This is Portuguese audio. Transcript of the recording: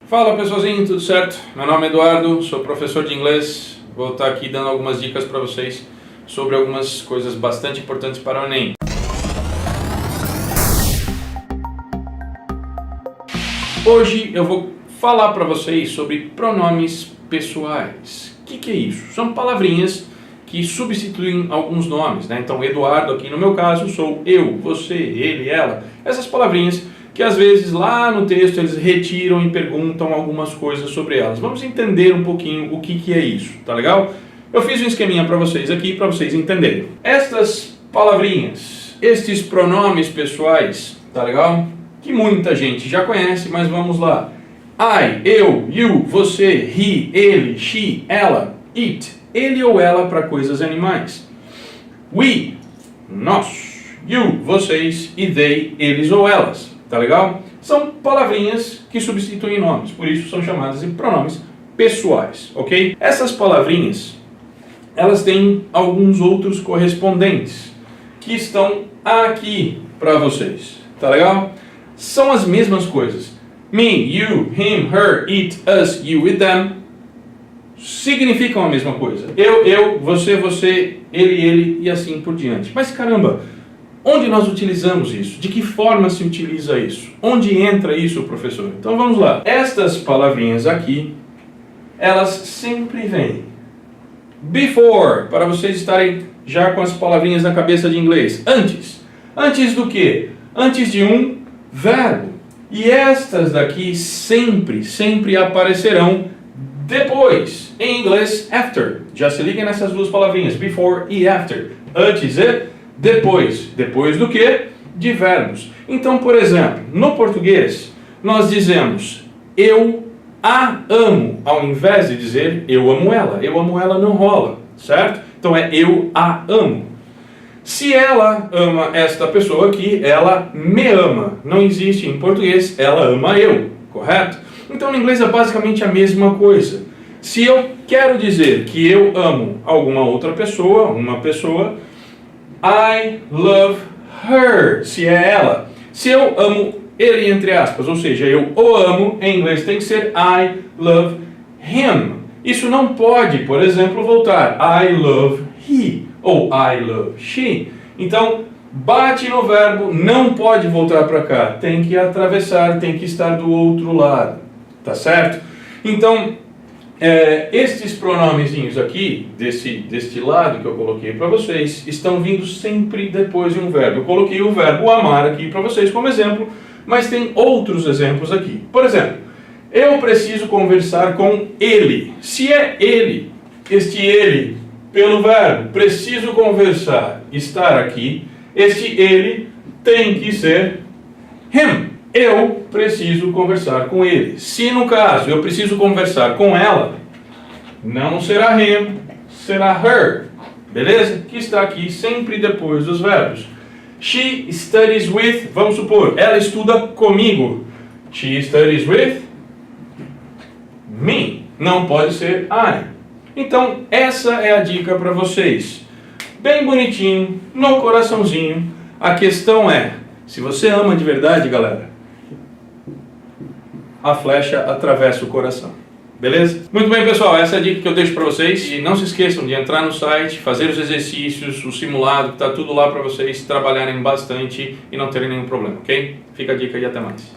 Fala pessoalzinho, tudo certo? Meu nome é Eduardo, sou professor de inglês. Vou estar aqui dando algumas dicas para vocês sobre algumas coisas bastante importantes para o Enem. Hoje eu vou falar para vocês sobre pronomes pessoais. O que é isso? São palavrinhas que substituem alguns nomes, né? Então, Eduardo aqui no meu caso sou eu, você, ele, ela. Essas palavrinhas que às vezes lá no texto eles retiram e perguntam algumas coisas sobre elas. Vamos entender um pouquinho o que é isso, tá legal? Eu fiz um esqueminha para vocês aqui, para vocês entenderem. Estas palavrinhas, estes pronomes pessoais, tá legal? Que muita gente já conhece, mas vamos lá. I, eu, you, você, he, ele, she, ela, it, ele ou ela para coisas animais. We, nós, you, vocês e they, eles ou elas. Tá legal? São palavrinhas que substituem nomes, por isso são chamadas de pronomes pessoais, ok? Essas palavrinhas, elas têm alguns outros correspondentes que estão aqui para vocês, tá legal? São as mesmas coisas. Me, you, him, her, it, us, you e them significam a mesma coisa. Eu, você, ele e assim por diante. Mas caramba, onde nós utilizamos isso? De que forma se utiliza isso? Onde entra isso, professor? Então vamos lá. Estas palavrinhas aqui, elas sempre vêm before, para vocês estarem já com as palavrinhas na cabeça de inglês. Antes. Antes do quê? Antes de um verbo. E estas daqui sempre aparecerão depois. Em inglês, after. Já se liguem nessas duas palavrinhas, before e after. Antes e depois. Depois do que? De verbos. Então, por exemplo, no português, nós dizemos eu a amo, ao invés de dizer eu amo ela. Eu amo ela não rola, certo? Então é eu a amo. Se ela ama esta pessoa aqui, ela me ama. Não existe em português ela ama eu, correto? Então no inglês é basicamente a mesma coisa. Se eu quero dizer que eu amo alguma outra pessoa, uma pessoa, I love her, se é ela. Se eu amo ele, entre aspas, ou seja, eu o amo, em inglês tem que ser I love him. Isso não pode, por exemplo, voltar I love he ou I love she. Então, bate no verbo, não pode voltar para cá. Tem que atravessar, tem que estar do outro lado. Tá certo? Então, estes pronomezinhos aqui, deste lado que eu coloquei para vocês, estão vindo sempre depois de um verbo. Eu coloquei o verbo amar aqui para vocês como exemplo, mas tem outros exemplos aqui. Por exemplo, eu preciso conversar com ele. Se é ele, este ele, pelo verbo, preciso conversar, estar aqui, este ele tem que ser him. Eu preciso conversar com ele. Se no caso eu preciso conversar com ela, não será him, será her. Beleza? Que está aqui sempre depois dos verbos. She studies with, vamos supor, ela estuda comigo. She studies with me. Não pode ser I. Então, essa é a dica para vocês. Bem bonitinho, no coraçãozinho. A questão é, se você ama de verdade, galera, a flecha atravessa o coração. Beleza? Muito bem, pessoal, essa é a dica que eu deixo para vocês. E não se esqueçam de entrar no site, fazer os exercícios, o simulado, que está tudo lá para vocês trabalharem bastante e não terem nenhum problema, ok? Fica a dica e até mais.